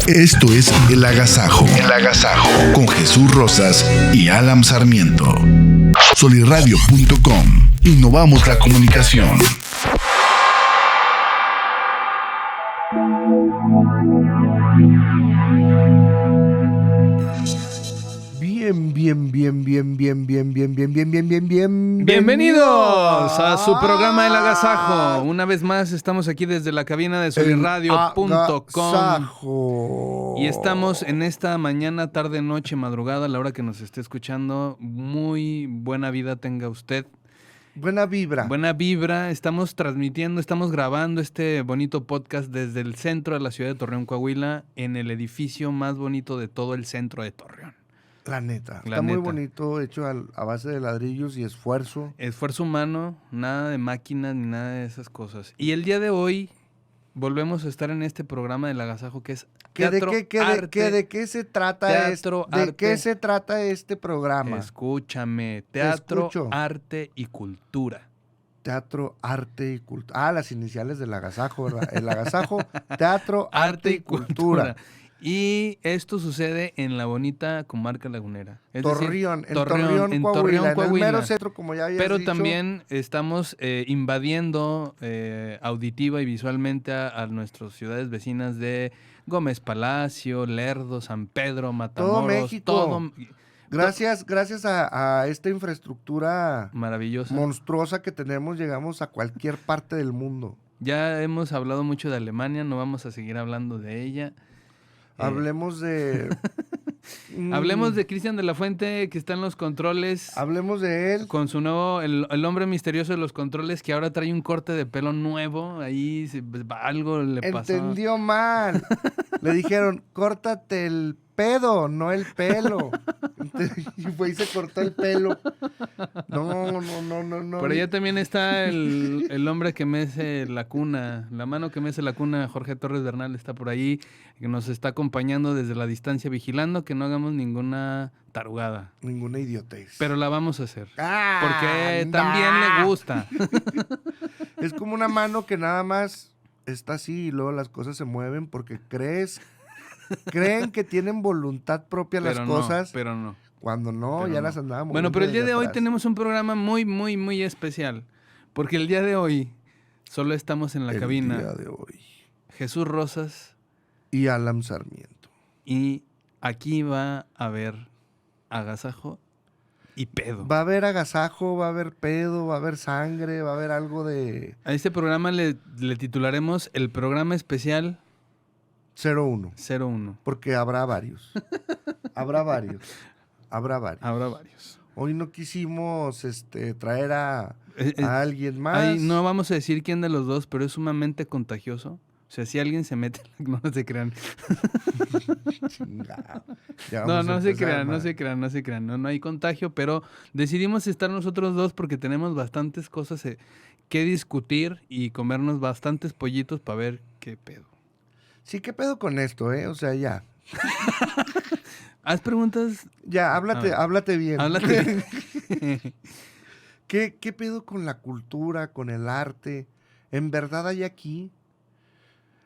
Esto es El Agasajo. El Agasajo. Con Jesús Rosas y Alan Sarmiento. Solirradio.com. Innovamos la comunicación. Bienvenidos a su programa El Agasajo. Una vez más estamos aquí desde la cabina de solirradio.com y estamos en esta mañana, tarde, noche, madrugada, a la hora que nos esté escuchando. Muy buena vida tenga usted. Buena vibra. Buena vibra. Estamos transmitiendo, estamos grabando este bonito podcast desde el centro de la ciudad de Torreón, Coahuila, en el edificio más bonito de todo el centro de Torreón. La neta. Está muy bonito, hecho a base de ladrillos y esfuerzo. Esfuerzo humano, nada de máquinas ni nada de esas cosas. Y el día de hoy volvemos a estar en este programa del Agasajo que es teatro, arte. ¿De qué se trata teatro, ¿De arte. qué se trata este programa? Escúchame, teatro, arte y cultura. Teatro, arte y cultura. Ah, las iniciales del Agasajo, ¿verdad? El Agasajo, teatro, arte y cultura. Y esto sucede en la bonita comarca lagunera. Es Torreón, decir, en Coahuila. En el mero centro, como ya habías Pero dicho. también estamos invadiendo auditiva y visualmente a nuestras ciudades vecinas de Gómez Palacio, Lerdo, San Pedro, Matamoros. Todo México. Gracias a esta infraestructura maravillosa, monstruosa que tenemos, llegamos a cualquier parte del mundo. Ya hemos hablado mucho de Alemania, no vamos a seguir hablando de ella. Hablemos de... Hablemos de Cristian de la Fuente, que está en los controles. Hablemos de él. Con su nuevo, el hombre misterioso de los controles, que ahora trae un corte de pelo nuevo. Ahí algo le pasó. Entendió mal. Le dijeron, córtate el pedo, no el pelo. Y fue y se cortó el pelo. No. Por allá también está el hombre que mece la cuna, la mano que mece la cuna, Jorge Torres Bernal está por ahí, que nos está acompañando desde la distancia, vigilando que no hagamos ninguna tarugada. Ninguna idiotez. Pero la vamos a hacer. Porque también le gusta. Es como una mano que nada más está así y luego las cosas se mueven porque creen que tienen voluntad propia las cosas. Pero no. Cuando no, ya las andábamos. Bueno, pero el día de hoy tenemos un programa muy, muy, muy especial. Porque el día de hoy solo estamos en la cabina. El día de hoy. Jesús Rosas. Y Alan Sarmiento. Y aquí va a haber agasajo y pedo. Va a haber agasajo, va a haber pedo, va a haber sangre, va a haber algo de... A este programa le titularemos el programa especial 01. Porque habrá varios. Habrá varios. Hoy no quisimos traer a alguien más. No vamos a decir quién de los dos, pero es sumamente contagioso. O sea, si alguien se mete, no se crean. No se crean. No hay contagio, pero decidimos estar nosotros dos porque tenemos bastantes cosas que discutir y comernos bastantes pollitos para ver qué pedo. Sí, qué pedo con esto, O sea, ya. ¿Haz preguntas? Ya, háblate bien. Háblate. ¿Qué pedo con la cultura, con el arte? ¿En verdad hay aquí?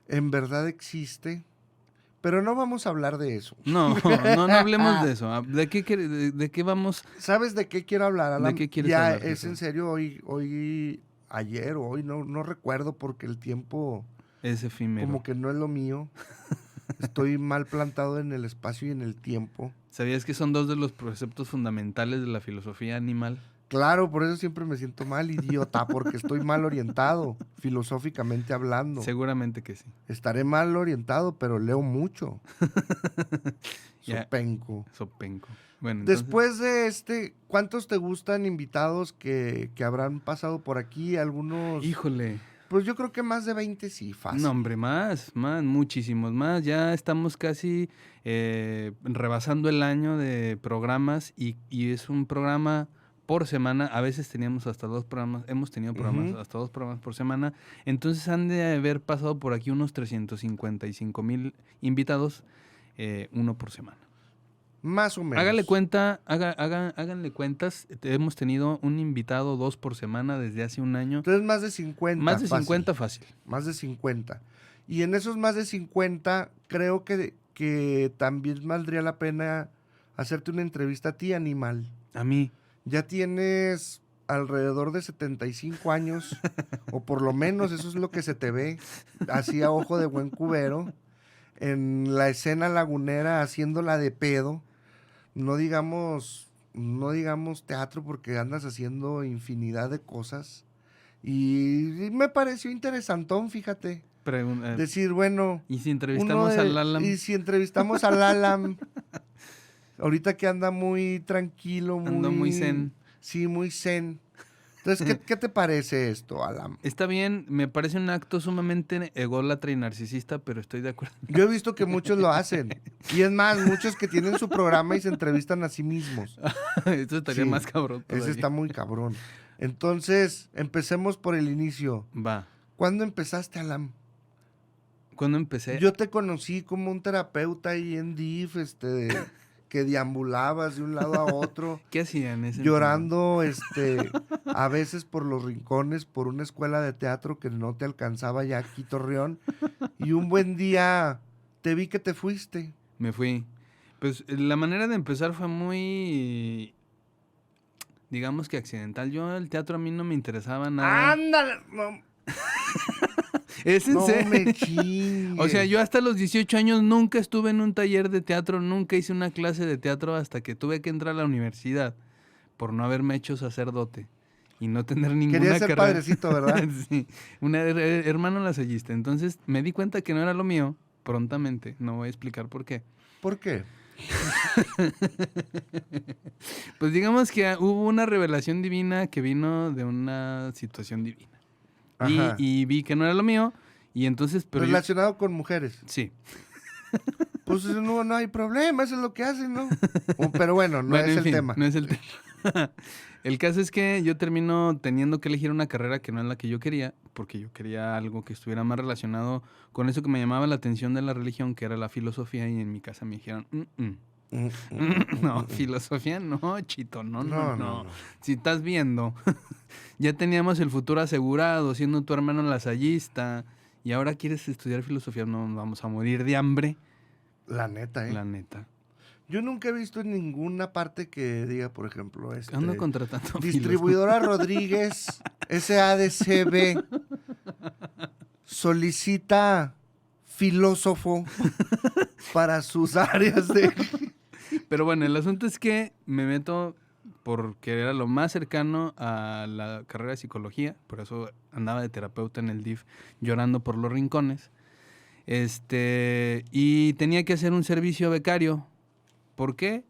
¿En verdad existe? Pero no vamos a hablar de eso. No hablemos de eso. ¿De qué vamos? ¿Sabes de qué quiero hablar, Alan? ¿De qué quieres ya hablar? Es en serio, ayer o hoy, no recuerdo porque el tiempo... Es efímero. Como que no es lo mío. Estoy mal plantado en el espacio y en el tiempo. ¿Sabías que son dos de los preceptos fundamentales de la filosofía animal? Claro, por eso siempre me siento mal, idiota, porque estoy mal orientado, filosóficamente hablando. Seguramente que sí. Estaré mal orientado, pero leo mucho. Sopenco. Bueno, después de ¿cuántos te gustan invitados que habrán pasado por aquí? Algunos... Híjole. Pues yo creo que más de 20 sí, fácil. No, hombre, más, muchísimos más. Ya estamos casi rebasando el año de programas y es un programa por semana. A veces teníamos hasta 2 programas, hemos tenido programas hasta 2 programas por semana. Entonces han de haber pasado por aquí unos 355,000 invitados, uno por semana. Más o menos. Háganle cuentas. Hemos tenido un invitado 2 por semana desde hace un año. Entonces más de 50. Más de 50 fácil. Más de 50. Y en esos más de 50 creo que que también valdría la pena hacerte una entrevista a ti, animal. A mí. Ya tienes alrededor de 75 años, o por lo menos eso es lo que se te ve, así a ojo de buen cubero, en la escena lagunera haciéndola de pedo. No digamos teatro porque andas haciendo infinidad de cosas. Y me pareció interesantón, fíjate. Decir, bueno, ¿y si entrevistamos al Alam? Y si entrevistamos al Alam, ahorita que anda muy tranquilo, Ando muy zen. Sí, muy zen. Entonces, ¿qué te parece esto, Alam? Está bien, me parece un acto sumamente ególatra y narcisista, pero estoy de acuerdo. Yo he visto que muchos lo hacen. Y es más, muchos que tienen su programa y se entrevistan a sí mismos. Esto estaría más cabrón todavía. Ese está muy cabrón. Entonces, empecemos por el inicio. Va. ¿Cuándo empezaste, Alam? ¿Cuándo empecé? Yo te conocí como un terapeuta ahí en DIF, que deambulabas de un lado a otro. ¿Qué hacían ese llorando, a veces por los rincones, por una escuela de teatro que no te alcanzaba ya aquí, Torreón. Y un buen día te vi que te fuiste. Me fui. Pues la manera de empezar fue muy, digamos que accidental. Yo el teatro a mí no me interesaba nada. ¡Ándale! No, ¿Es en serio? me chingues. O sea, yo hasta los 18 años nunca estuve en un taller de teatro, nunca hice una clase de teatro hasta que tuve que entrar a la universidad por no haberme hecho sacerdote y no tener ninguna Quería ser carrera. padrecito, ¿verdad? Sí, hermano lasallista. Entonces me di cuenta que no era lo mío prontamente. No voy a explicar por qué. ¿Por qué? Pues digamos que hubo una revelación divina que vino de una situación divina. Y vi que no era lo mío. Y entonces... Pero relacionado con mujeres. Sí. Pues no hay problema, eso es lo que hacen, ¿no? Pero bueno, no es el tema. No es el tema. El caso es que yo termino teniendo que elegir una carrera que no es la que yo quería, porque yo quería algo que estuviera más relacionado con eso que me llamaba la atención de la religión, que era la filosofía, y en mi casa me dijeron, no, filosofía no, Chito, no. Si estás viendo, ya teníamos el futuro asegurado, siendo tu hermano lasallista, y ahora quieres estudiar filosofía, no vamos a morir de hambre. La neta, La neta. Yo nunca he visto en ninguna parte que diga, por ejemplo, ando contratando Distribuidora Rodríguez, SADCB, solicita filósofo para sus áreas de... Pero bueno, el asunto es que me meto porque era lo más cercano a la carrera de psicología, por eso andaba de terapeuta en el DIF llorando por los rincones. Y tenía que hacer un servicio becario. ¿Por qué?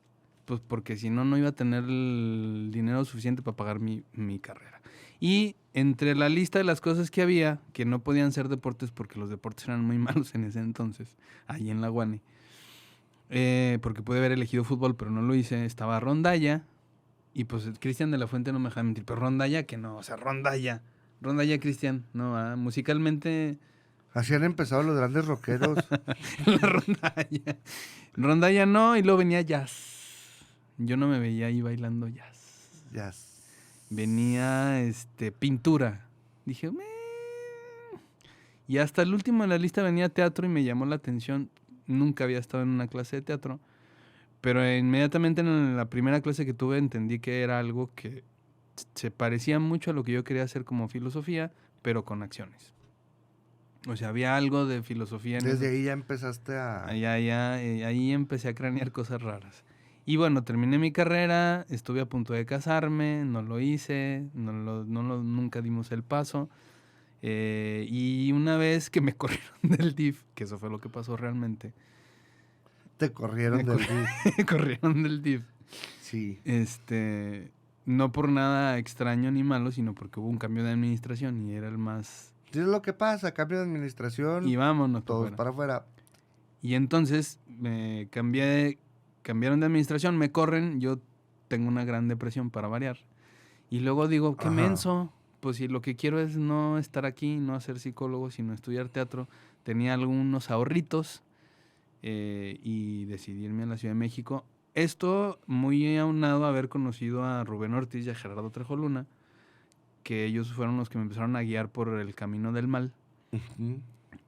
Pues porque si no, no iba a tener el dinero suficiente para pagar mi carrera. Y entre la lista de las cosas que había, que no podían ser deportes porque los deportes eran muy malos en ese entonces, ahí en la UANE, porque pude haber elegido fútbol, pero no lo hice, estaba rondalla, y pues Cristian de la Fuente no me deja mentir, pero rondalla que no, o sea, rondalla, Cristian, no, musicalmente... Así han empezado los grandes rockeros. La rondalla no, y luego venía jazz. Yo no me veía ahí bailando jazz. Venía pintura. Dije, y hasta el último en la lista venía teatro y me llamó la atención. Nunca había estado en una clase de teatro, pero inmediatamente en la primera clase que tuve entendí que era algo que se parecía mucho a lo que yo quería hacer como filosofía, pero con acciones. O sea, había algo de filosofía en Desde eso. ahí ya empezaste a... Ahí empecé a cranear cosas raras. Y bueno, terminé mi carrera, estuve a punto de casarme, no lo hice, nunca dimos el paso. Y una vez que me corrieron del DIF, que eso fue lo que pasó realmente. Te corrieron del DIF. Me corrieron del DIF. Sí. No por nada extraño ni malo, sino porque hubo un cambio de administración y era el más... ¿Qué es lo que pasa? Cambio de administración. Y vámonos. Todos para afuera. Y entonces me cambiaron de administración, me corren, yo tengo una gran depresión para variar. Y luego digo, qué menso, pues si lo que quiero es no estar aquí, no ser psicólogo, sino estudiar teatro. Tenía algunos ahorritos y decidí irme a la Ciudad de México. Esto muy aunado a haber conocido a Rubén Ortiz y a Gerardo Trejo Luna, que ellos fueron los que me empezaron a guiar por el camino del mal. Uh-huh.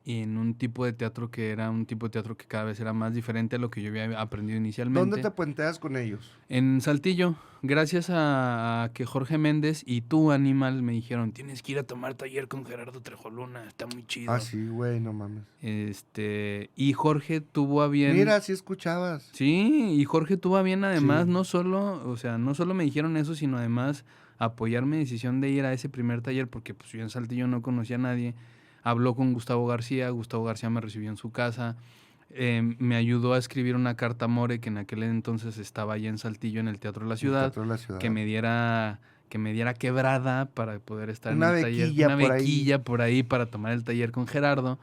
y en un tipo de teatro que era un tipo de teatro que cada vez era más diferente a lo que yo había aprendido inicialmente. ¿Dónde te puenteas con ellos? En Saltillo, gracias a que Jorge Méndez y tú, Animal, me dijeron, tienes que ir a tomar taller con Gerardo Trejoluna, está muy chido. Ah, sí, güey, no mames. Y Jorge tuvo a bien... Mira, sí escuchabas. Sí, y Jorge tuvo a bien además, Sí. no solo me dijeron eso, sino además apoyar mi decisión de ir a ese primer taller, porque pues yo en Saltillo no conocía a nadie. Habló con Gustavo García me recibió en su casa, me ayudó a escribir una carta a More, que en aquel entonces estaba allá en Saltillo en el Teatro de la El Ciudad, Teatro de la Ciudad. que me diera quebrada para poder estar Una en el taller. bequilla Una por ahí. bequilla por ahí para tomar el taller con Gerardo,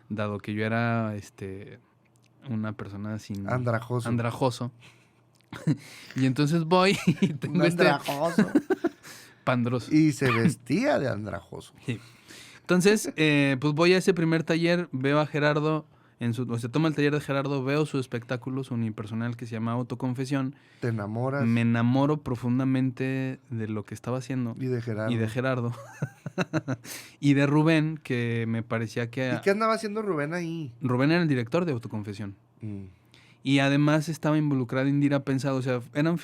dado que yo era una persona sin... Andrajoso. Andrajoso. Y entonces voy y Un tengo andrajoso. pandroso. Y se vestía de andrajoso. Sí. Entonces, pues voy a ese primer taller, veo a Gerardo, toma el taller de Gerardo, veo su espectáculo, su unipersonal que se llama Autoconfesión. Te enamoras. Me enamoro profundamente de lo que estaba haciendo. Y de Gerardo. Y de Gerardo. Y de Rubén, que me parecía que... ¿Y qué andaba haciendo Rubén ahí? Rubén era el director de Autoconfesión. Mm. Y además estaba involucrado Indira Pensado. O sea,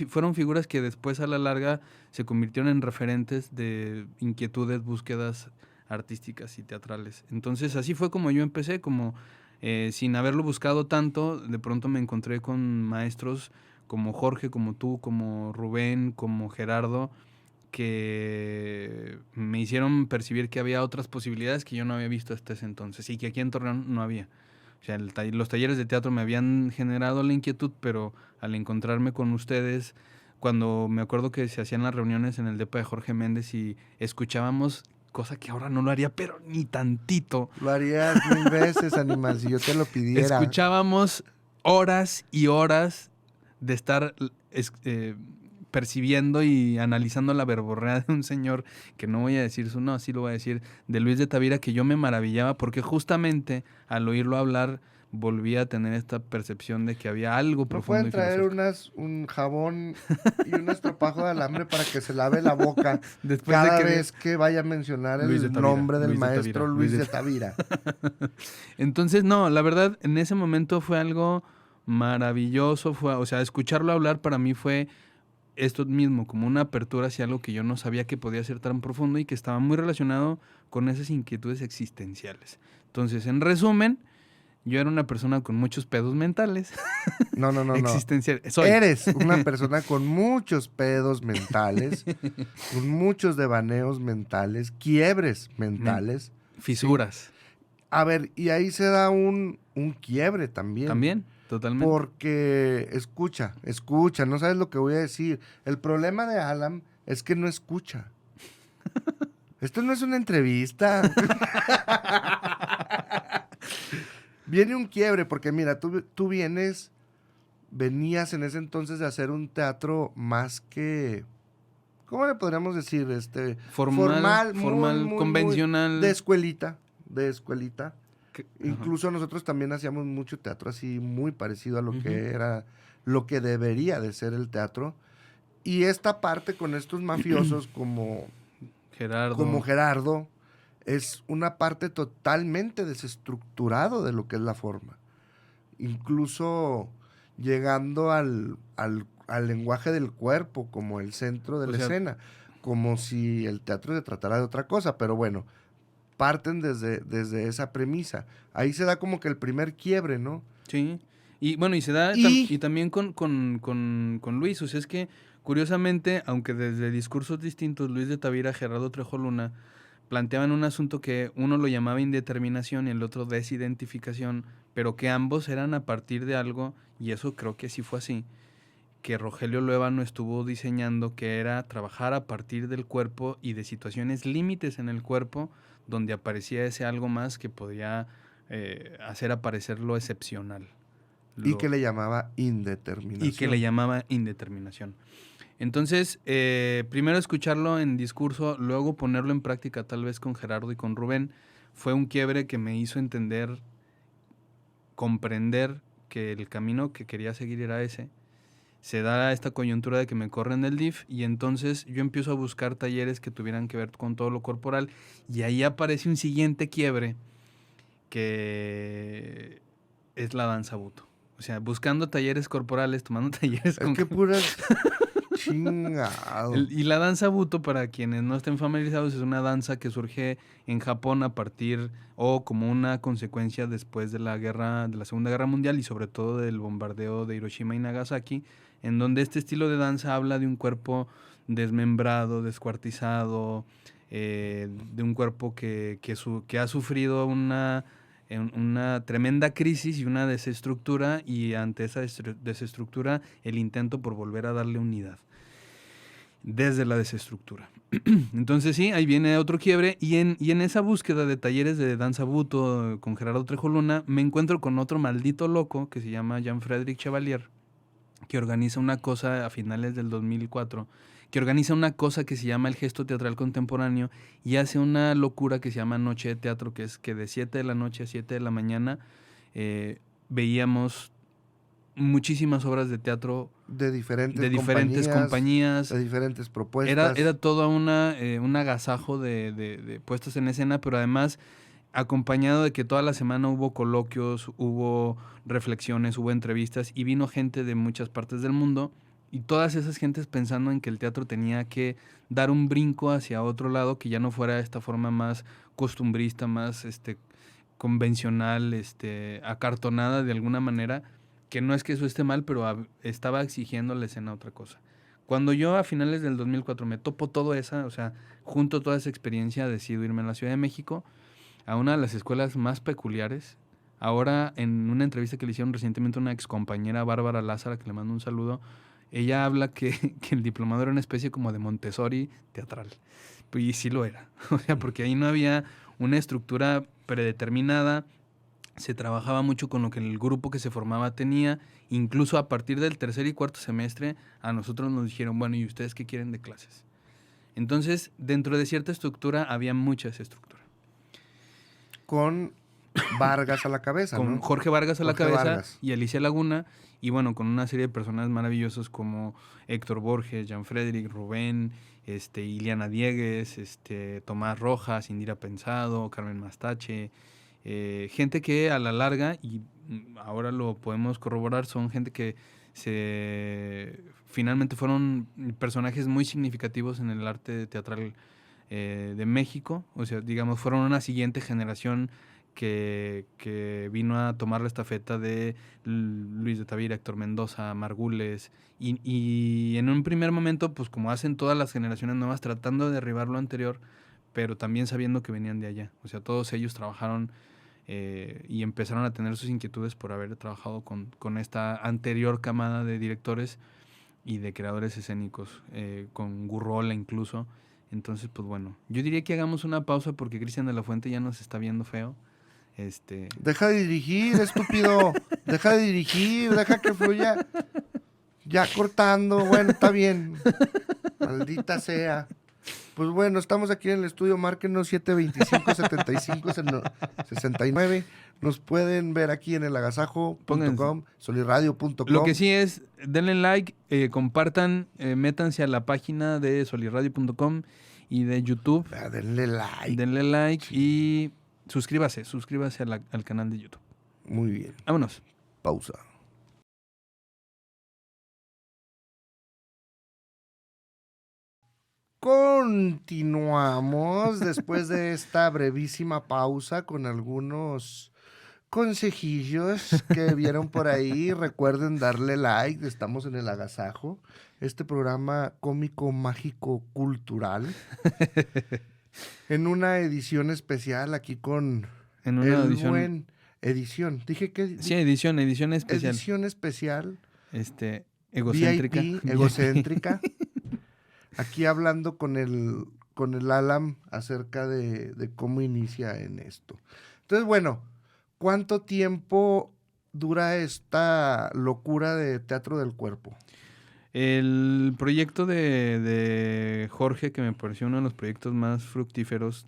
fueron figuras que después a la larga se convirtieron en referentes de inquietudes, búsquedas artísticas y teatrales. Entonces así fue como yo empecé, como sin haberlo buscado tanto, de pronto me encontré con maestros como Jorge, como tú, como Rubén, como Gerardo, que me hicieron percibir que había otras posibilidades que yo no había visto hasta ese entonces y que aquí en Torreón no había. O sea, los talleres de teatro me habían generado la inquietud, pero al encontrarme con ustedes, cuando me acuerdo que se hacían las reuniones en el depa de Jorge Méndez y escuchábamos, cosa que ahora no lo haría, pero ni tantito. Lo harías 1000 veces, animal, si yo te lo pidiera. Escuchábamos horas y horas de estar percibiendo y analizando la verborrea de un señor, que no voy a decir su no, sí lo voy a decir, de Luis de Tavira, que yo me maravillaba porque justamente al oírlo hablar volví a tener esta percepción de que había algo ¿No profundo pueden y traer filosófico. un jabón y un estropajo de alambre para que se lave la boca Después cada de que vez que vaya a mencionar Luis de el Tavira, nombre del Luis de maestro Tavira, Luis de Tavira? Entonces, no, la verdad, en ese momento fue algo maravilloso, o sea, escucharlo hablar para mí fue esto mismo, como una apertura hacia algo que yo no sabía que podía ser tan profundo y que estaba muy relacionado con esas inquietudes existenciales. Entonces, en resumen, yo era una persona con muchos pedos mentales. No. Existenciales. Soy. Eres una persona con muchos pedos mentales, con muchos devaneos mentales, quiebres mentales. Fisuras. A ver, y ahí se da un quiebre también. También, totalmente. Porque escucha, no sabes lo que voy a decir. El problema de Alan es que no escucha. Esto no es una entrevista. Viene un quiebre, porque mira, tú venías en ese entonces de hacer un teatro más que, ¿cómo le podríamos decir? Formal, muy, convencional. de escuelita. Ajá. Incluso nosotros también hacíamos mucho teatro así muy parecido a lo que era, lo que debería de ser el teatro. Y esta parte con estos mafiosos como Gerardo es una parte totalmente desestructurado de lo que es la forma. Incluso llegando al lenguaje del cuerpo como el centro de la escena, como si el teatro se tratara de otra cosa, pero bueno, parten desde esa premisa. Ahí se da como que el primer quiebre, ¿no? Sí, y bueno, y se da y también con Luis, o sea, es que curiosamente, aunque desde discursos distintos, Luis de Tavira, Gerardo Trejoluna, planteaban un asunto que uno lo llamaba indeterminación y el otro desidentificación, pero que ambos eran a partir de algo, y eso creo que sí fue así, que Rogelio Luébano estuvo diseñando, que era trabajar a partir del cuerpo y de situaciones límites en el cuerpo, donde aparecía ese algo más que podía hacer aparecer lo excepcional. Y que le llamaba indeterminación. Entonces, primero escucharlo en discurso, luego ponerlo en práctica tal vez con Gerardo y con Rubén, fue un quiebre que me hizo comprender que el camino que quería seguir era ese. Se da esta coyuntura de que me corren del DIF y entonces yo empiezo a buscar talleres que tuvieran que ver con todo lo corporal y ahí aparece un siguiente quiebre que es la danza buto. O sea, buscando talleres corporales, tomando talleres Es que puras... Chingado. Y la danza buto, para quienes no estén familiarizados, es una danza que surge en Japón a partir o como una consecuencia después de la Segunda Guerra Mundial y sobre todo del bombardeo de Hiroshima y Nagasaki, en donde este estilo de danza habla de un cuerpo desmembrado, descuartizado, de un cuerpo que ha sufrido una tremenda crisis y una desestructura, y ante esa desestructura el intento por volver a darle unidad desde la desestructura. Entonces sí, ahí viene otro quiebre, y en esa búsqueda de talleres de danza buto con Gerardo Trejo Luna me encuentro con otro maldito loco que se llama Jean-Frédéric Chevalier, que organiza una cosa a finales del 2004, que organiza una cosa que se llama el Gesto Teatral Contemporáneo, y hace una locura que se llama Noche de Teatro, que es que de 7 de la noche a 7 de la mañana veíamos muchísimas obras de teatro de diferentes compañías, de diferentes propuestas. Era toda un agasajo de puestas en escena, pero además acompañado de que toda la semana hubo coloquios, hubo reflexiones, hubo entrevistas, y vino gente de muchas partes del mundo, y todas esas gentes pensando en que el teatro tenía que dar un brinco hacia otro lado, que ya no fuera esta forma más costumbrista, más convencional, acartonada de alguna manera, que no es que eso esté mal, pero estaba exigiendo la escena otra cosa. Cuando yo a finales del 2004 me topo todo esa, o sea, junto toda esa experiencia, decido irme a la Ciudad de México, a una de las escuelas más peculiares. Ahora, en una entrevista que le hicieron recientemente a una excompañera, Bárbara Lázara, que le mando un saludo, ella habla que el diplomado era una especie como de Montessori teatral. Y sí lo era. O sea, porque ahí no había una estructura predeterminada, se trabajaba mucho con lo que el grupo que se formaba tenía. Incluso a partir del tercer y cuarto semestre, a nosotros nos dijeron, bueno, ¿y ustedes qué quieren de clases? Entonces, dentro de cierta estructura, había mucha esa estructura. Con Vargas a la cabeza, con ¿no? Jorge Vargas a la cabeza Vargas. Y Alicia Laguna, y bueno, con una serie de personas maravillosas como Héctor Borges, Jean-Frédéric, Rubén, Iliana Diegues, Tomás Rojas, Indira Pensado, Carmen Mastache, gente que a la larga, y ahora lo podemos corroborar, son gente que finalmente fueron personajes muy significativos en el arte teatral de México. O sea, digamos, fueron una siguiente generación que vino a tomar la estafeta de Luis de Tavira, Héctor Mendoza, Margules, y en un primer momento, pues como hacen todas las generaciones nuevas, tratando de derribar lo anterior, pero también sabiendo que venían de allá. O sea, todos ellos trabajaron y empezaron a tener sus inquietudes por haber trabajado con esta anterior camada de directores y de creadores escénicos, con Gurrola incluso. Entonces, pues bueno, yo diría que hagamos una pausa porque Cristian de la Fuente ya nos está viendo feo. Deja de dirigir, estúpido. Deja de dirigir, deja que fluya. Ya cortando, bueno, está bien. Maldita sea. Pues bueno, estamos aquí en el estudio, márquenos 725-75-69. Nos pueden ver aquí en elagasajo.com, soliradio.com. Lo que sí es, denle like, compartan, métanse a la página de soliradio.com y de YouTube. Denle like. Denle like, sí. Y suscríbase al canal de YouTube. Muy bien. Vámonos. Pausa. Continuamos después de esta brevísima pausa con algunos consejillos que vieron por ahí. Recuerden darle like, estamos en El Agasajo, este programa cómico, mágico, cultural, en una edición especial aquí con edición. Dije que... Sí, edición especial. Edición especial. Egocéntrica. VIP, egocéntrica. Aquí hablando con el Alam acerca de cómo inicia en esto. Entonces, bueno, ¿cuánto tiempo dura esta locura de Teatro del Cuerpo? El proyecto de Jorge, que me pareció uno de los proyectos más fructíferos.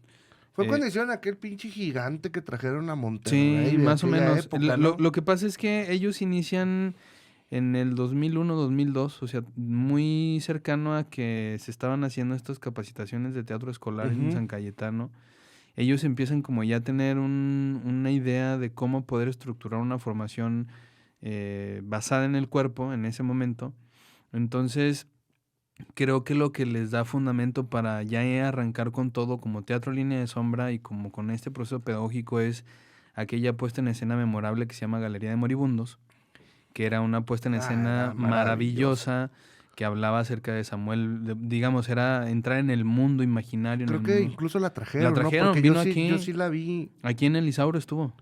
Fue cuando hicieron aquel pinche gigante que trajeron a Monterrey. Sí, más o menos. Época, ¿no? Lo que pasa es que ellos inician en el 2001-2002, o sea, muy cercano a que se estaban haciendo estas capacitaciones de teatro escolar en San Cayetano. ellos empiezan como ya a tener una idea de cómo poder estructurar una formación basada en el cuerpo en ese momento. Entonces, creo que lo que les da fundamento para ya arrancar con todo como Teatro Línea de Sombra y como con este proceso pedagógico es aquella puesta en escena memorable que se llama Galería de Moribundos, que era una puesta en escena Era maravillosa. maravillosa que hablaba acerca de Samuel, digamos, era entrar en el mundo imaginario. Creo en el que mundo. incluso la La trajeron, ¿no? trajeron, Porque vino yo aquí, sí la vi. aquí en el Isauro estuvo.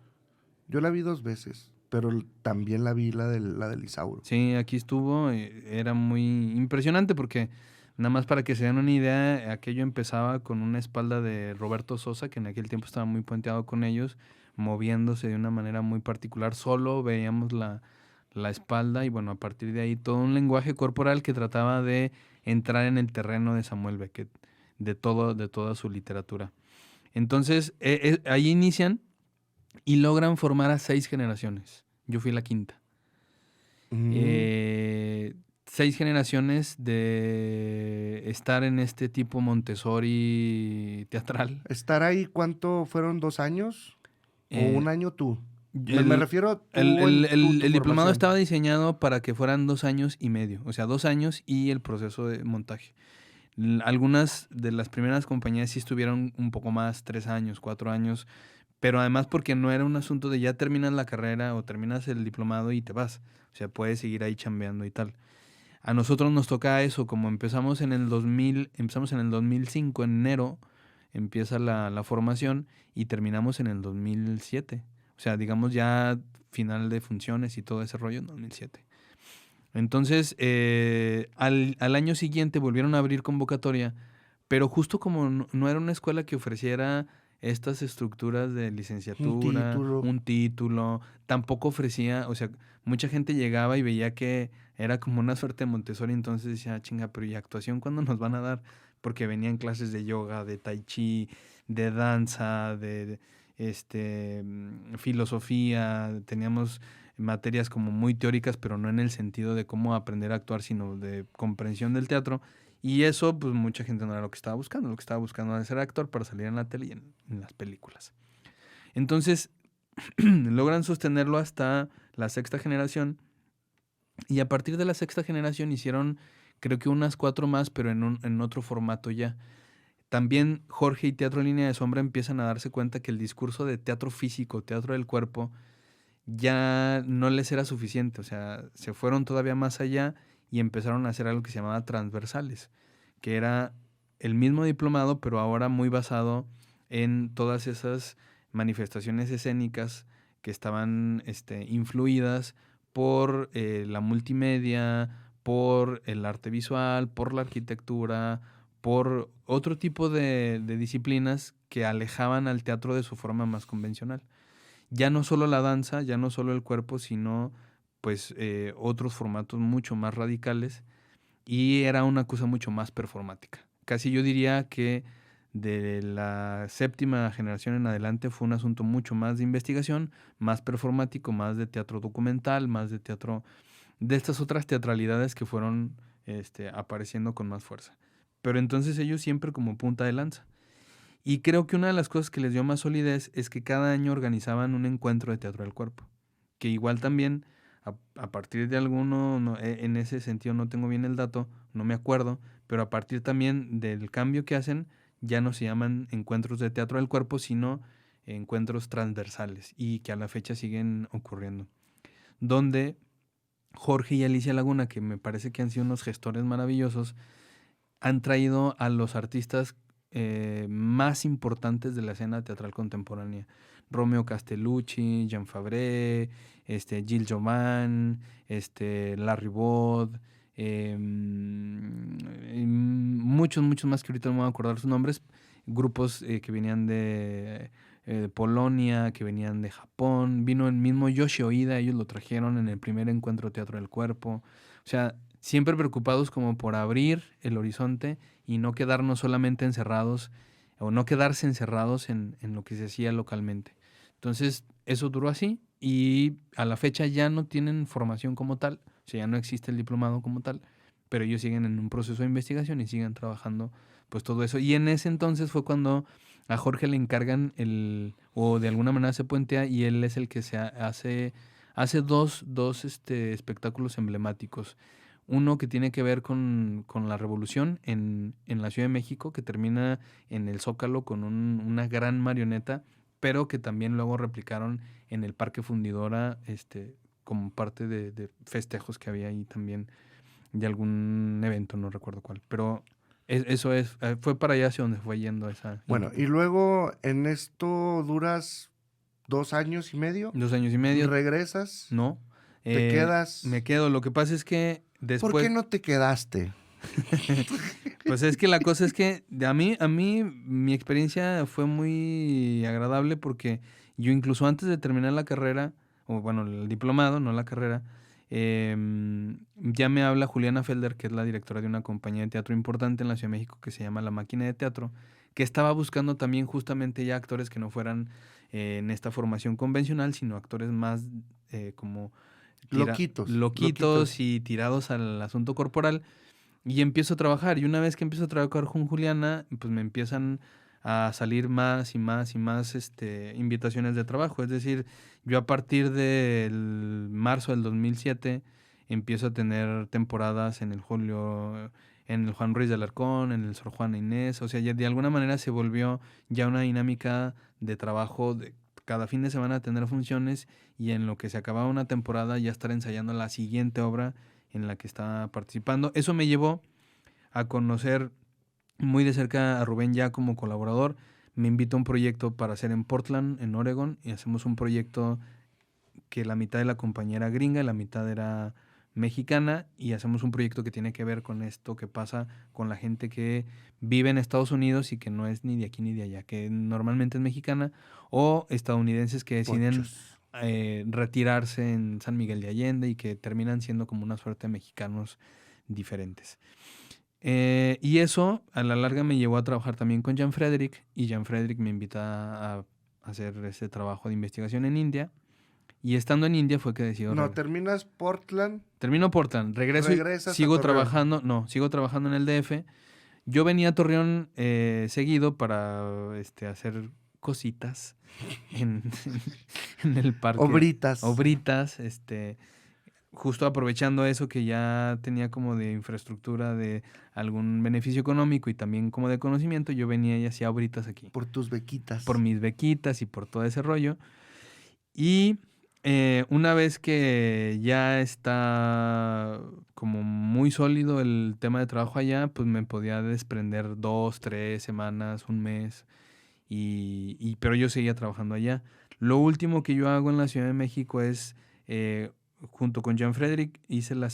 Yo la vi 2 veces, pero también la vi la del Isauro. Sí, aquí estuvo, era muy impresionante porque nada más para que se den una idea, aquello empezaba con una espalda de Roberto Sosa, que en aquel tiempo estaba muy puenteado con ellos, moviéndose de una manera muy particular, solo veíamos la espalda y bueno, a partir de ahí todo un lenguaje corporal que trataba de entrar en el terreno de Samuel Beckett, de toda su literatura. Entonces, ahí inician y logran formar a 6 generaciones. Yo fui la quinta. Mm. 6 generaciones de estar en este tipo Montessori teatral. ¿Estar ahí cuánto fueron? ¿2 años? ¿O Eh, 1 año tú? Me el, refiero a el- tú el- en el- tu el diplomado formación. estaba diseñado para que fueran 2 años y medio, o sea, 2 años y el proceso de montaje. Algunas de las primeras compañías sí estuvieron un poco más, 3 años, 4 años, pero además porque no era un asunto de ya terminas la carrera o terminas el diplomado y te vas. O sea, puedes seguir ahí chambeando y tal. A nosotros nos toca eso, como empezamos en el 2000, empezamos en el 2005, en enero, empieza la formación y terminamos en el 2007. O sea, digamos ya final de funciones y todo ese rollo en 2007. Entonces, al año siguiente volvieron a abrir convocatoria, pero justo como no era una escuela que ofreciera estas estructuras de Un licenciatura, título. un título, tampoco ofrecía, o sea, mucha gente llegaba y veía que era como una suerte de Montessori, entonces decía, "Ah, chinga, pero ¿y actuación cuándo nos van a dar?" Porque venían clases de yoga, de tai chi, de danza, filosofía, teníamos materias como muy teóricas, pero no en el sentido de cómo aprender a actuar, sino de comprensión del teatro. Y eso, pues mucha gente no era lo que estaba buscando. Lo que estaba buscando era ser actor para salir en la tele y en las películas. Entonces, logran sostenerlo hasta la 6ª generación. Y a partir de la 6ª generación hicieron, creo que unas 4 más, pero en otro formato ya. También Jorge y Teatro Línea de Sombra empiezan a darse cuenta que el discurso de teatro físico, teatro del cuerpo, ya no les era suficiente, o sea, se fueron todavía más allá y empezaron a hacer algo que se llamaba transversales, que era el mismo diplomado, pero ahora muy basado en todas esas manifestaciones escénicas que estaban influidas por la multimedia, por el arte visual, por la arquitectura, por otro tipo de disciplinas que alejaban al teatro de su forma más convencional. Ya no solo la danza, ya no solo el cuerpo, sino pues otros formatos mucho más radicales y era una cosa mucho más performática. Casi yo diría que de la 7ª generación en adelante fue un asunto mucho más de investigación, más performático, más de teatro documental, más de teatro, de estas otras teatralidades que fueron apareciendo con más fuerza. Pero entonces ellos siempre como punta de lanza. Y creo que una de las cosas que les dio más solidez es que cada año organizaban un encuentro de teatro del cuerpo. Que igual también, a partir de alguno, en ese sentido no tengo bien el dato, no me acuerdo, pero a partir también del cambio que hacen, ya no se llaman encuentros de teatro del cuerpo, sino encuentros transversales y que a la fecha siguen ocurriendo. Donde Jorge y Alicia Laguna, que me parece que han sido unos gestores maravillosos, han traído a los artistas más importantes de la escena teatral contemporánea. Romeo Castellucci, Jean Fabre, Gilles Jovan, Larry Bod, muchos más que ahorita no me voy a acordar sus nombres, grupos que venían de Polonia, que venían de Japón, vino el mismo Yoshi Oida, ellos lo trajeron en el primer encuentro Teatro del Cuerpo, o sea, siempre preocupados como por abrir el horizonte y no quedarnos solamente encerrados o no quedarse encerrados en lo que se hacía localmente. Entonces, eso duró así y a la fecha ya no tienen formación como tal, o sea, ya no existe el diplomado como tal, pero ellos siguen en un proceso de investigación y siguen trabajando pues todo eso. Y en ese entonces fue cuando A Jorge le encargan o de alguna manera se puentea y él es el que hace dos espectáculos emblemáticos. Uno que tiene que ver con la revolución en la Ciudad de México, que termina en el Zócalo con una gran marioneta, pero que también luego replicaron en el Parque Fundidora, como parte de festejos que había ahí también, de algún evento, no recuerdo cuál. Pero eso fue para allá hacia donde fue yendo esa. Bueno, y luego en esto duras 2 años y medio. 2 años y medio. ¿Regresas? No. ¿Te quedas? Me quedo. Lo que pasa es que después... ¿Por qué no te quedaste? Pues es que la cosa es que a mí mi experiencia fue muy agradable porque yo incluso antes de terminar la carrera, o bueno, el diplomado, no la carrera, ya me habla Juliana Felder, que es la directora de una compañía de teatro importante en la Ciudad de México que se llama La Máquina de Teatro, que estaba buscando también justamente ya actores que no fueran en esta formación convencional, sino actores más como... Loquitos y tirados al asunto corporal. Y empiezo a trabajar. Y una vez que empiezo a trabajar con Juliana, pues me empiezan a salir más y más y más invitaciones de trabajo. Es decir, yo a partir del marzo del 2007 empiezo a tener temporadas en el Julio, en el Juan Ruiz de Alarcón, en el Sor Juana Inés. O sea, ya de alguna manera se volvió ya una dinámica de trabajo de cada fin de semana tener funciones y en lo que se acababa una temporada ya estar ensayando la siguiente obra en la que estaba participando. Eso me llevó a conocer muy de cerca a Rubén ya como colaborador. Me invitó a un proyecto para hacer en Portland, en Oregon, y hacemos un proyecto que la mitad de la compañía era gringa y la mitad era mexicana, y hacemos un proyecto que tiene que ver con esto que pasa con la gente que vive en Estados Unidos y que no es ni de aquí ni de allá, que normalmente es mexicana, o estadounidenses que deciden retirarse en San Miguel de Allende y que terminan siendo como una suerte de mexicanos diferentes. Y eso a la larga me llevó a trabajar también con Jan Frederick, y Jan Frederick me invita a hacer ese trabajo de investigación en India. Y estando en India fue que decidió... No, terminas Portland. Termino Portland, regreso y sigo trabajando. No, sigo trabajando en el DF. Yo venía a Torreón seguido para hacer cositas en el parque. Obritas, justo aprovechando eso que ya tenía como de infraestructura de algún beneficio económico y también como de conocimiento, yo venía y hacía obritas aquí. Por tus bequitas. Por mis bequitas y por todo ese rollo. Y una vez que ya está como muy sólido el tema de trabajo allá, pues me podía desprender 2, 3 semanas, un mes, pero yo seguía trabajando allá. Lo último que yo hago en la Ciudad de México es, junto con Jan Frederick, hice la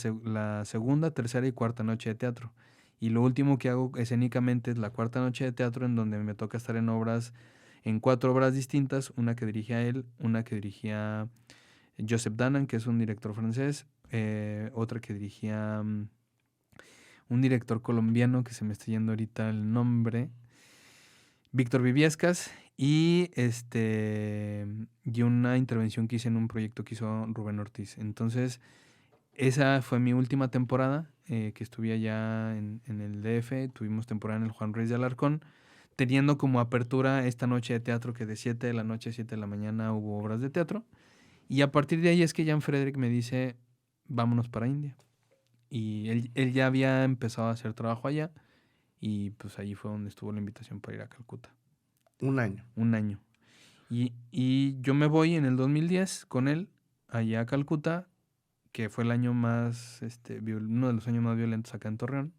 segunda, tercera y cuarta noche de teatro. Y lo último que hago escénicamente es la cuarta noche de teatro, en donde me toca estar en 4 obras distintas, una que dirigía él, una que dirigía Joseph Danan, que es un director francés, otra que dirigía un director colombiano que se me está yendo ahorita el nombre, Víctor Viviescas, y una intervención que hice en un proyecto que hizo Rubén Ortiz. Entonces, esa fue mi última temporada que estuve allá en el DF. Tuvimos temporada en el Juan Ruiz de Alarcón, teniendo como apertura esta noche de teatro que de 7 de la noche a 7 de la mañana hubo obras de teatro. Y a partir de ahí es que Jan Frederick me dice, vámonos para India. Y él ya había empezado a hacer trabajo allá, y pues allí fue donde estuvo la invitación para ir a Calcuta. Un año. Y yo me voy en el 2010 con él allá a Calcuta, que fue el año más, uno de los años más violentos acá en Torreón.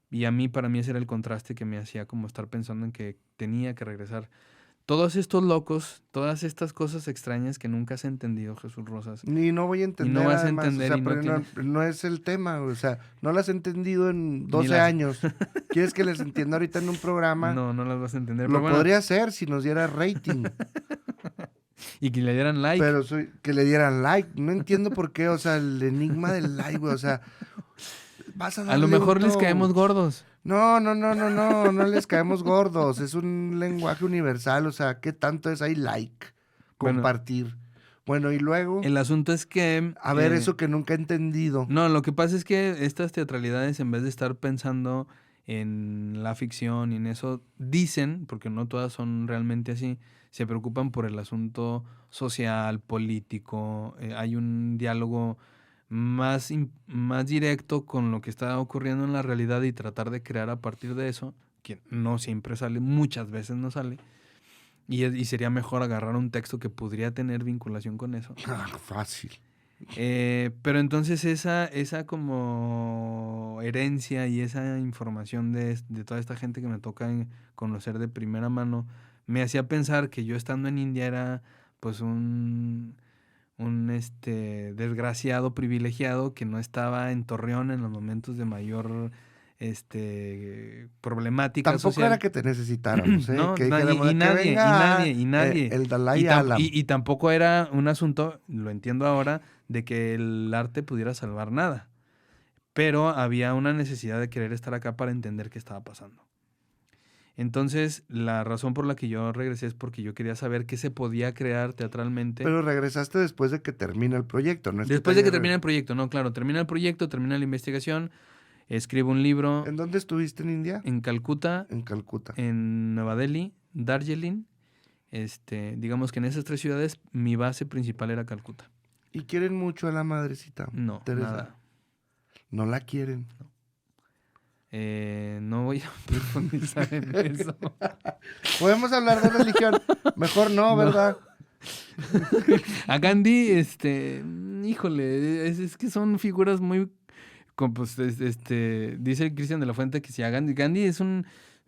Y para mí ese era el contraste que me hacía como estar pensando en que tenía que regresar. Todos estos locos, todas estas cosas extrañas que nunca has entendido, Jesús Rosas. Ni no voy a entender. Y no vas además, a entender. O sea, pero no es el tema, o sea, no las has entendido en 12 años. ¿Quieres que les entienda ahorita en un programa? No las vas a entender. Lo podría hacer si nos diera rating. Y que le dieran like. Pero que le dieran like. No entiendo por qué, o sea, el enigma del like, güey, o sea, vas a darle a lo mejor les caemos gordos. No les caemos gordos. Es un lenguaje universal, o sea, ¿qué tanto es ahí like? Compartir. Bueno, y luego... El asunto es que... A ver, eso que nunca he entendido. No, lo que pasa es que estas teatralidades, en vez de estar pensando en la ficción y en eso dicen, porque no todas son realmente así, se preocupan por el asunto social, político, hay un diálogo más directo con lo que está ocurriendo en la realidad y tratar de crear a partir de eso, que no siempre sale, muchas veces no sale, y sería mejor agarrar un texto que podría tener vinculación con eso. Fácil. Pero entonces esa como herencia y esa información de toda esta gente que me toca conocer de primera mano, me hacía pensar que yo estando en India era pues un desgraciado privilegiado que no estaba en Torreón en los momentos de mayor problemática Tampoco social. era que te necesitáramos, ¿eh? No, Que dijéramos, y que nadie, venga y nadie. el Dalai Lama. Y tampoco era un asunto, lo entiendo ahora, de que el arte pudiera salvar nada. Pero había una necesidad de querer estar acá para entender qué estaba pasando. Entonces, la razón por la que yo regresé es porque yo quería saber qué se podía crear teatralmente. Pero regresaste después de que termina el proyecto, ¿no? Después de que termina el proyecto, no, claro, termina el proyecto, termina la investigación, escribo un libro. ¿En dónde estuviste en India? En Calcuta. En Calcuta. En Nueva Delhi, Darjeeling. Digamos que en esas 3 ciudades mi base principal era Calcuta. ¿Y quieren mucho a la madrecita? No, Teresa. nada. No la quieren. No voy a profundizar en eso. Podemos hablar de religión. Mejor no, ¿verdad? A Gandhi, híjole, es que son figuras muy, pues, dice Cristian de la Fuente que si a Gandhi es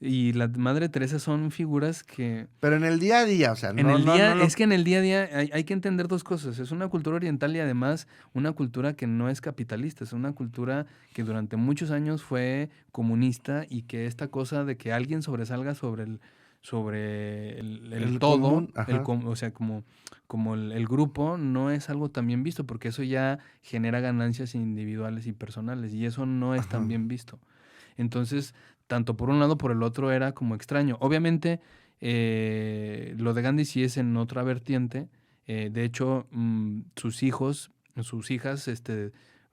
y la Madre Teresa son figuras que... Pero en el día a día, o sea, Es que en el día a día hay que entender 2 cosas. Es una cultura oriental y además una cultura que no es capitalista. Es una cultura que durante muchos años fue comunista y que esta cosa de que alguien sobresalga sobre el todo, común, o sea, como el grupo, no es algo tan bien visto porque eso ya genera ganancias individuales y personales y eso no es tan bien visto. Entonces, tanto por un lado por el otro era como extraño. Obviamente, lo de Gandhi sí es en otra vertiente. De hecho, sus hijas,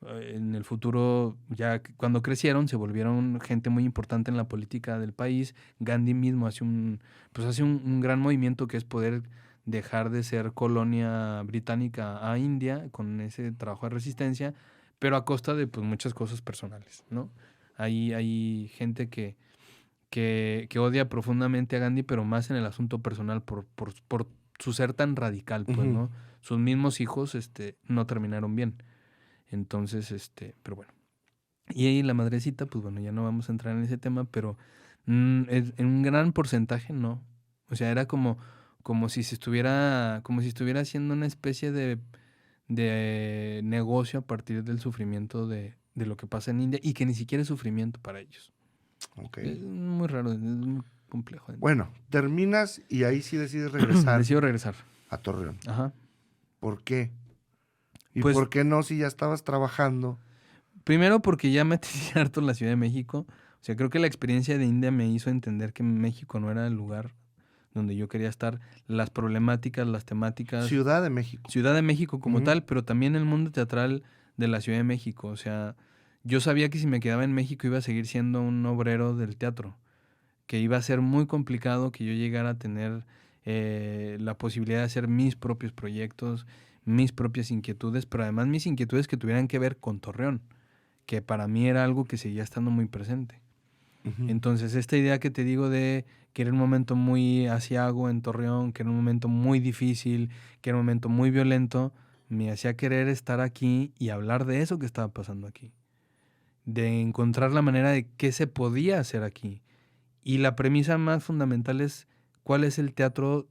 en el futuro, ya cuando crecieron, se volvieron gente muy importante en la política del país. Gandhi mismo hace un gran movimiento que es poder dejar de ser colonia británica a India con ese trabajo de resistencia, pero a costa de pues, muchas cosas personales, ¿no? Hay gente que odia profundamente a Gandhi, pero más en el asunto personal por su ser tan radical, pues, ¿no? Sus mismos hijos no terminaron bien. Entonces, pero bueno. Y ahí la madrecita, pues bueno, ya no vamos a entrar en ese tema, pero en un gran porcentaje no. O sea, era como si se estuviera haciendo una especie de negocio a partir del sufrimiento de lo que pasa en India y que ni siquiera es sufrimiento para ellos. Okay. Es muy raro, es muy complejo. Bueno, terminas y ahí sí decides regresar. Decido regresar. A Torreón. Ajá. ¿Por qué? ¿Y Pues, por qué no si ya estabas trabajando? Primero porque ya me tenía harto en la Ciudad de México. O sea, creo que la experiencia de India me hizo entender que México no era el lugar donde yo quería estar. Las problemáticas, las temáticas. Ciudad de México. Ciudad de México como tal, pero también el mundo teatral de la Ciudad de México. O sea, yo sabía que si me quedaba en México iba a seguir siendo un obrero del teatro. Que iba a ser muy complicado que yo llegara a tener la posibilidad de hacer mis propios proyectos, mis propias inquietudes, pero además mis inquietudes que tuvieran que ver con Torreón, que para mí era algo que seguía estando muy presente. Entonces, esta idea que te digo de que era un momento muy aciago en Torreón, que era un momento muy difícil, que era un momento muy violento, me hacía querer estar aquí y hablar de eso que estaba pasando aquí. De encontrar la manera de qué se podía hacer aquí. Y la premisa más fundamental es cuál es el teatro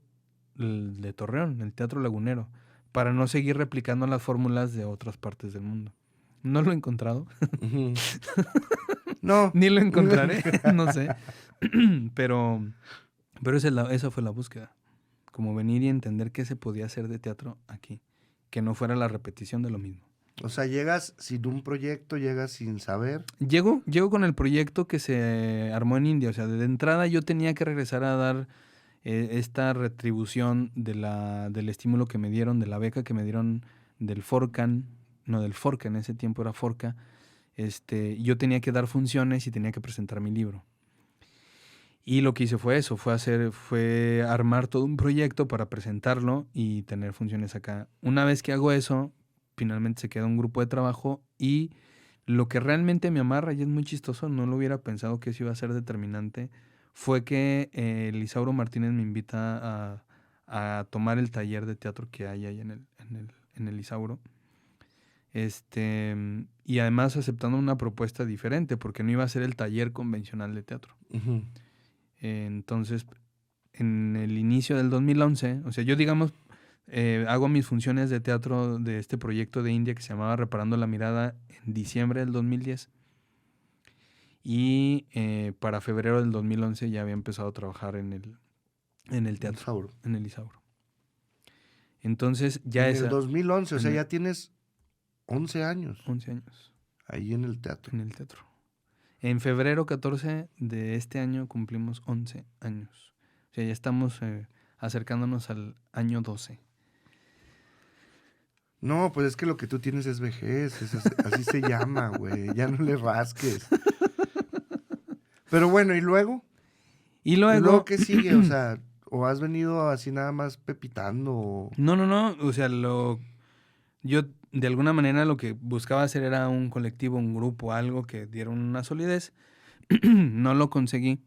de Torreón, el teatro lagunero, para no seguir replicando las fórmulas de otras partes del mundo. No lo he encontrado. No. Ni lo encontraré, no sé. Pero esa fue la búsqueda. Como venir y entender qué se podía hacer de teatro aquí. Que no fuera la repetición de lo mismo. O sea, llegas sin un proyecto, llegas sin saber. Llego con el proyecto que se armó en India. O sea, de entrada yo tenía que regresar a dar esta retribución del estímulo que me dieron, de la beca que me dieron del Forcan. No, del Forca, en ese tiempo era Forca. yo tenía que dar funciones y tenía que presentar mi libro. Y lo que hice fue eso, fue armar todo un proyecto para presentarlo y tener funciones acá. Una vez que hago eso, finalmente se queda un grupo de trabajo y lo que realmente me amarra, y es muy chistoso, no lo hubiera pensado que eso iba a ser determinante, fue que Lisauro Martínez me invita a tomar el taller de teatro que hay ahí en el Lisauro. Y además aceptando una propuesta diferente, porque no iba a ser el taller convencional de teatro. Ujú. Entonces, en el inicio del 2011, o sea, yo digamos, hago mis funciones de teatro de este proyecto de India que se llamaba Reparando la Mirada en diciembre del 2010. Y para febrero del 2011 ya había empezado a trabajar en el teatro, Isauro. en el Isauro. Entonces, ya En el 2011, o sea, en ya tienes 11 años 11 años ahí en el teatro. en el teatro. En febrero 14 de este año cumplimos 11 años. O sea, ya estamos acercándonos al año 12. No, pues es que lo que tú tienes es vejez, así se llama, güey. Ya no le rasques. Pero bueno, ¿y luego? Y ¿Y luego... luego qué sigue? O sea, ¿o has venido así nada más pepitando? No. O sea, yo de alguna manera lo que buscaba hacer era un colectivo, un grupo, algo que diera una solidez. No lo conseguí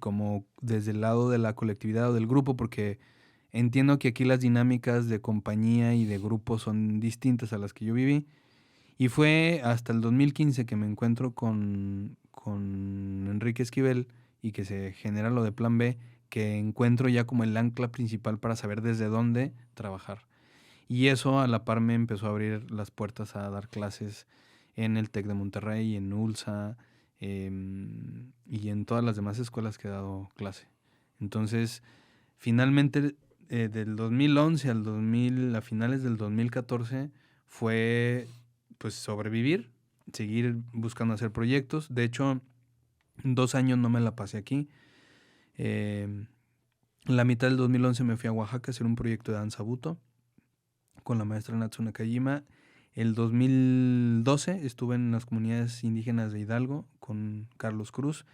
como desde el lado de la colectividad o del grupo, porque entiendo que aquí las dinámicas de compañía y de grupo son distintas a las que yo viví. Y fue hasta el 2015 que me encuentro con Enrique Esquivel y que se genera lo de Plan B, que encuentro ya como el ancla principal para saber desde dónde trabajar. Y eso a la par me empezó a abrir las puertas a dar clases en el TEC de Monterrey, en ULSA y en todas las demás escuelas que he dado clase. Entonces, finalmente, del 2011 a finales del 2014, fue pues sobrevivir, seguir buscando hacer proyectos. De hecho, 2 años no me la pasé aquí. La mitad del 2011 me fui a Oaxaca a hacer un proyecto de danza buto con la maestra Natsu Nakajima. El 2012 estuve en las comunidades indígenas de Hidalgo con Carlos Cruz,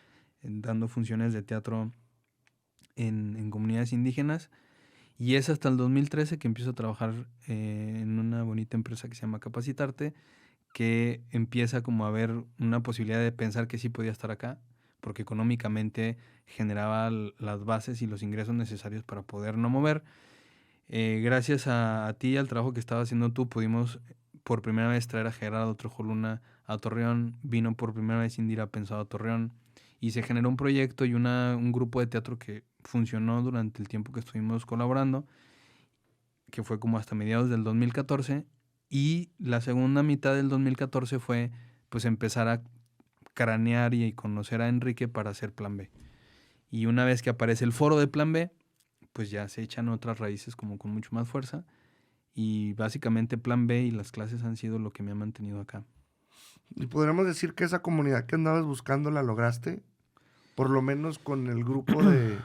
dando funciones de teatro en comunidades indígenas. Y es hasta el 2013 que empiezo a trabajar en una bonita empresa que se llama Capacitarte, que empieza como a ver una posibilidad de pensar que sí podía estar acá, porque económicamente generaba las bases y los ingresos necesarios para poder no mover. Gracias a ti y al trabajo que estabas haciendo tú, pudimos por primera vez traer a Gerardo Trujoluna a Torreón, vino por primera vez Indira Pensado a Torreón, y se generó un proyecto y un grupo de teatro que funcionó durante el tiempo que estuvimos colaborando, que fue como hasta mediados del 2014, y la segunda mitad del 2014 fue pues empezar a cranear y conocer a Enrique para hacer Plan B. Y una vez que aparece el foro de Plan B, pues ya se echan otras raíces como con mucho más fuerza. Y básicamente Plan B y las clases han sido lo que me ha mantenido acá. ¿Y podríamos decir que esa comunidad que andabas buscando la lograste? Por lo menos con el grupo del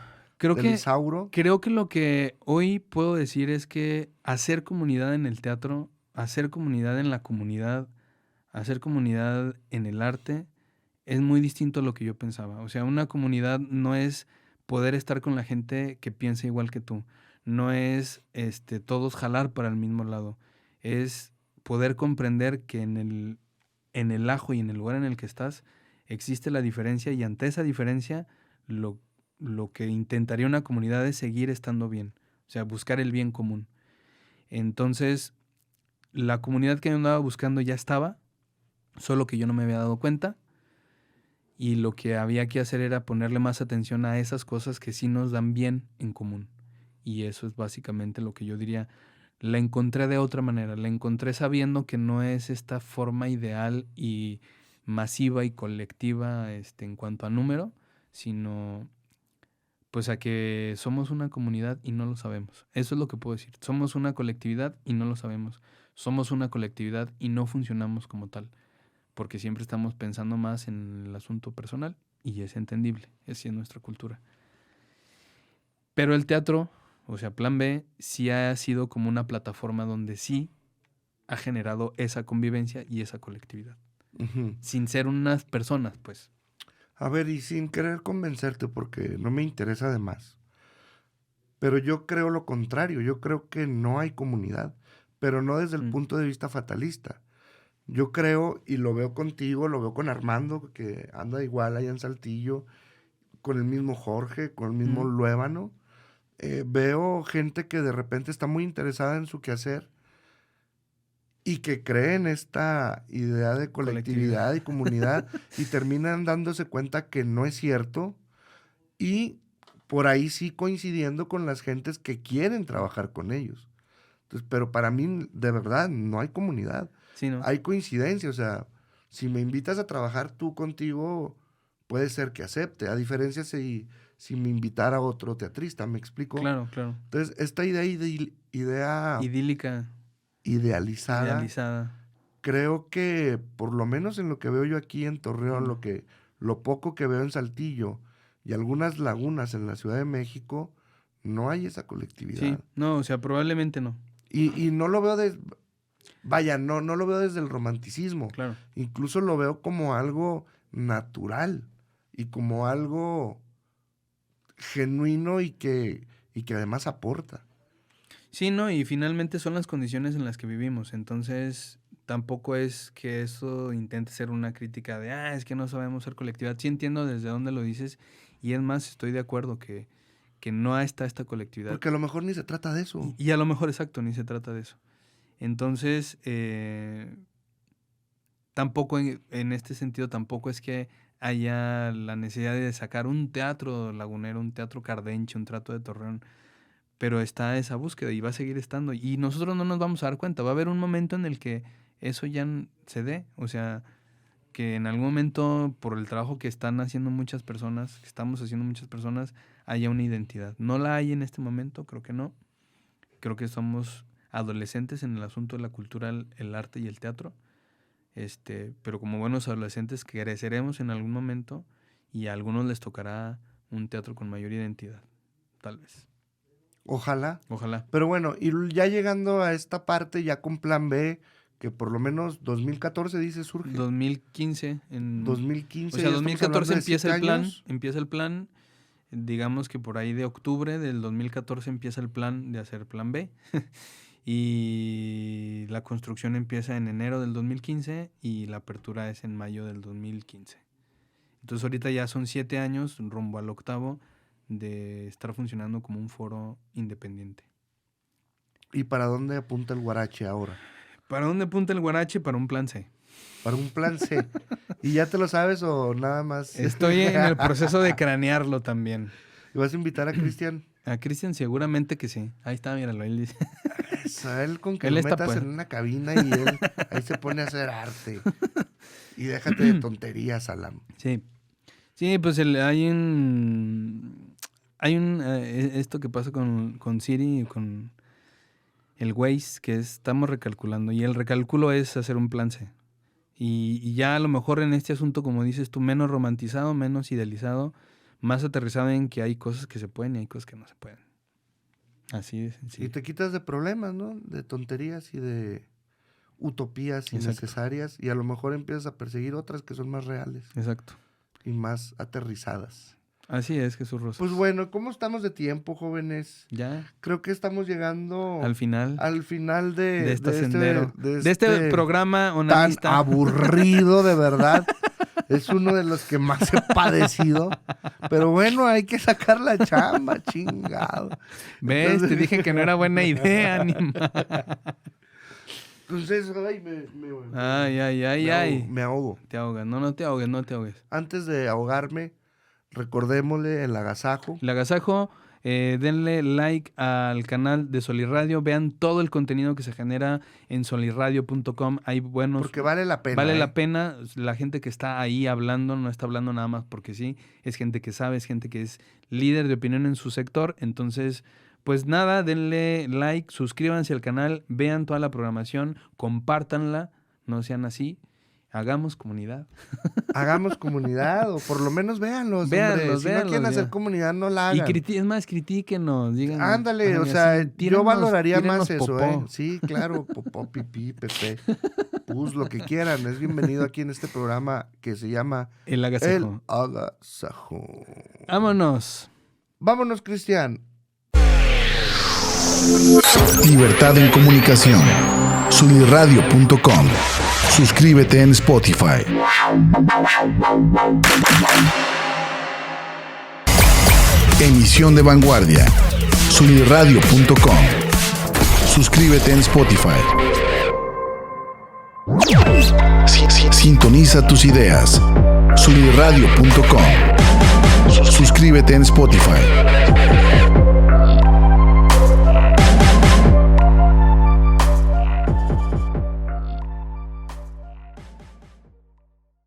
Isauro. Creo que lo que hoy puedo decir es que hacer comunidad en el teatro, hacer comunidad en la comunidad, hacer comunidad en el arte, es muy distinto a lo que yo pensaba. O sea, una comunidad no es poder estar con la gente que piensa igual que tú. No es todos jalar para el mismo lado. Es poder comprender que en el ajo y en el lugar en el que estás existe la diferencia, y ante esa diferencia lo que intentaría una comunidad es seguir estando bien. O sea, buscar el bien común. Entonces, la comunidad que yo andaba buscando ya estaba, solo que yo no me había dado cuenta. Y lo que había que hacer era ponerle más atención a esas cosas que sí nos dan bien en común. Y eso es básicamente lo que yo diría. La encontré de otra manera. La encontré sabiendo que no es esta forma ideal y masiva y colectiva en cuanto a número, sino pues a que somos una comunidad y no lo sabemos. Eso es lo que puedo decir. Somos una colectividad y no lo sabemos. Somos una colectividad y no funcionamos como tal, porque siempre estamos pensando más en el asunto personal, y es entendible, así es nuestra cultura. Pero el teatro, o sea, Plan B, sí ha sido como una plataforma donde sí ha generado esa convivencia y esa colectividad. Ujú. sin ser unas personas, pues. A ver, y sin querer convencerte, porque no me interesa de más. Pero yo creo lo contrario. Yo creo que no hay comunidad, pero no desde el Mm. punto de vista fatalista. Yo creo, y lo veo contigo, lo veo con Armando, que anda igual allá en Saltillo, con el mismo Jorge, con el mismo Mm. Luébano. Veo gente que de repente está muy interesada en su quehacer y que cree en esta idea de colectividad y comunidad y terminan dándose cuenta que no es cierto y por ahí sí coincidiendo con las gentes que quieren trabajar con ellos. Entonces, pero para mí, de verdad, no hay comunidad. Sí, ¿no? Hay coincidencia, o sea, si me invitas a trabajar tú contigo, puede ser que acepte, a diferencia si me invitara otro teatrista, ¿me explico? Claro, claro. Entonces, esta idea Idílica, idealizada, idealizada. creo que por lo menos en lo que veo yo aquí en Torreón, lo poco que veo en Saltillo y algunas lagunas en la Ciudad de México, no hay esa colectividad. Sí, no, o sea, probablemente no. Y no lo veo no lo veo desde el romanticismo. Claro. Incluso lo veo como algo natural y como algo genuino y que además aporta. Sí, no, y finalmente son las condiciones en las que vivimos, entonces tampoco es que eso intente ser una crítica de, es que no sabemos ser colectividad. Sí entiendo desde dónde lo dices y es más, estoy de acuerdo que no está esta colectividad. Porque a lo mejor ni se trata de eso. Y a lo mejor, exacto, ni se trata de eso. Entonces, tampoco en este sentido, tampoco es que haya la necesidad de sacar un teatro lagunero, un teatro cardenche, un teatro de Torreón, pero está esa búsqueda y va a seguir estando. Y nosotros no nos vamos a dar cuenta. Va a haber un momento en el que eso ya se dé. O sea, que en algún momento, por el trabajo que están haciendo muchas personas, que estamos haciendo muchas personas, haya una identidad. No la hay en este momento, creo que no. Creo que somos adolescentes en el asunto de la cultura, el arte y el teatro. Pero como buenos adolescentes creceremos en algún momento y a algunos les tocará un teatro con mayor identidad, tal vez. Ojalá. Ojalá. Pero bueno, y ya llegando a esta parte, ya con plan B, que por lo menos 2014 dice surge. 2015. 2015. O sea, ya estamos 2014 hablando de empieza 7 el plan. años. Empieza el plan. Digamos que por ahí de octubre del 2014 empieza el plan de hacer plan B. Y la construcción empieza en enero del 2015 y la apertura es en mayo del 2015. Entonces ahorita ya son 7 años rumbo al octavo de estar funcionando como un foro independiente. ¿Y para dónde apunta el Guarache ahora? ¿Para dónde apunta el Guarache? Para un plan C. Para un plan C. ¿Y ya te lo sabes o nada más? Estoy en el proceso de cranearlo también. ¿Y vas a invitar a Cristian? A Cristian seguramente que sí. Ahí está, míralo. Él dice. Eso, él con que Él lo está, metas pues. en una cabina y él ahí se pone a hacer arte. Y déjate de tonterías, Alam. Sí. Sí, pues hay un esto que pasa con Siri y con el Waze, que estamos recalculando. Y el recálculo es hacer un plan C. Y ya a lo mejor en este asunto, como dices tú, menos romantizado, menos idealizado, más aterrizado en que hay cosas que se pueden y hay cosas que no se pueden. Así de sencillo. Y te quitas de problemas, ¿no? De tonterías y de utopías Exacto. innecesarias. Y a lo mejor empiezas a perseguir otras que son más reales Exacto. y más aterrizadas. Así es, Jesús Rosas. Pues bueno, ¿cómo estamos de tiempo, jóvenes? Ya, Creo que estamos llegando al final de este sendero. De este programa tan onanista. aburrido, de verdad. Es uno de los que más he padecido. Pero bueno, hay que sacar la chamba, chingado. ¿Ves? Entonces- Te dije que no era buena idea, anima. Entonces, Ay. me ahogo. Te ahogas. No te ahogues, no te ahogues. Antes de ahogarme, recordémosle el agasajo. El agasajo, denle like al canal de Solirradio. Vean todo el contenido que se genera en solirradio.com. Hay buenos... Porque vale la pena. Vale la pena. La gente que está ahí hablando no está hablando nada más porque sí. Es gente que sabe, es gente que es líder de opinión en su sector. Entonces, pues nada, denle like, suscríbanse al canal, vean toda la programación, compártanla, no sean así. Hagamos comunidad. Hagamos comunidad, o por lo menos véanlos, Véanlos, hombre. Si no quieren véanlos, hacer ya. comunidad, no la Y hagan. es más, critíquenos. Digan, Ándale, o así, sea, yo tírenos- valoraría tírenos más eso, popó. ¿eh? Sí, claro, popó, pipí, pepe. pus, lo que quieran. Es bienvenido aquí en este programa que se llama El Agasajo. El Agasajo. Vámonos. Vámonos, Cristian. Libertad en comunicación. Sunirradio.com. Suscríbete en Spotify. Emisión de vanguardia. Sunirradio.com. Suscríbete en Spotify. Sintoniza tus ideas. Sunirradio.com. Suscríbete en Spotify.